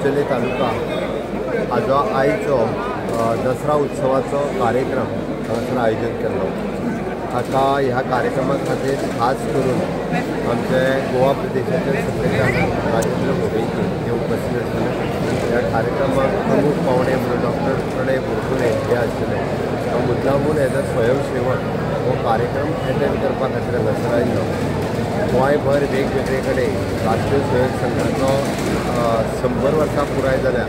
कुडचले तालुका हाजो आयचो दसरा उत्सवाचो कार्यक्रम हांगासर आयोजन केल्लो। आता ह्या कार्यक्रमा खातीर खास करून आमचे गोवा प्रदेशाचे संघटक राजेंद्र भोगेकर हे उपस्थित आसले। ह्या कार्यक्रमाक प्रमुख पावणे म्हणून डॉक्टर प्रणय बोरकुले हे आशिल्ले। मुद्दामून एज अ स्वयंसेवक हो कार्यक्रम अटेंड करपा खातीर हांगासर आयिल्लो। गोंयभर वेगवेगळे कडेन राष्ट्रीय स्वयंसेवक संघाचो 100 वर्सां पुराय जाल्या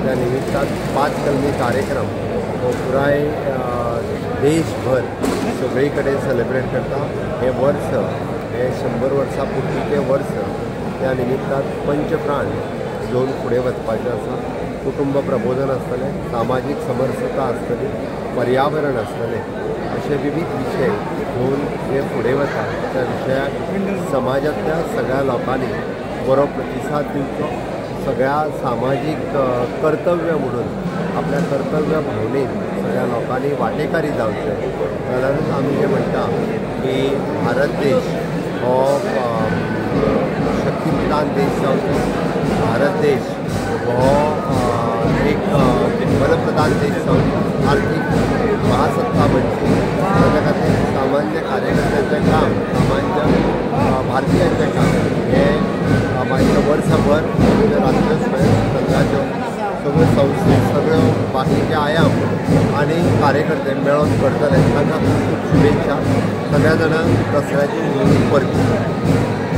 त्या निमित्तान 5 कलमी कार्यक्रम हो पुराय देशभर सगळे कडेन सेलिब्रेट करता। हे वर्स हे 100 वर्सां पुर्तीचें वर्स त्या निमित्तान पंचप्राण घेवन फुडें वचपाचें आसा। कुटुंब प्रबोधन आसतलें, सामाजीक समरसता आसतली, पर्यावरण आसतलें, अशे विविध विशय घेवन जे फुडें वता त्या विशयाक समाजांतल्या सगळ्या लोकांनी बरो प्रतिसाद दिवचो। सगळ्या सामाजीक कर्तव्य म्हणून आपल्या कर्तव्य भावनेन सगळ्या लोकांनी वांटेकारी जावचें। जाल्यारूच आमी जे म्हणटा की भारत देश हो शक्तिप्रधान देश जावचो, भारत देश हो एक बलप्रधान देश जावचो, आर्थीक महासत्ता बनची। ताच्या खातीर सामान्य कार्यकर्त्यांचें काम, सामान्य भारतीयांचें काम हें मागीर वर्सभर राष्ट्रीय स्वयंसेवक संघाच्यो सगळ्यो संस्थे, सगळ्यो बाकीचे आयाम आनी कार्यकर्ते मेळोन करतले। तांकां खूब खूब शुभेच्छा। सगळ्या जाणांक दसऱ्याची उमेद परती।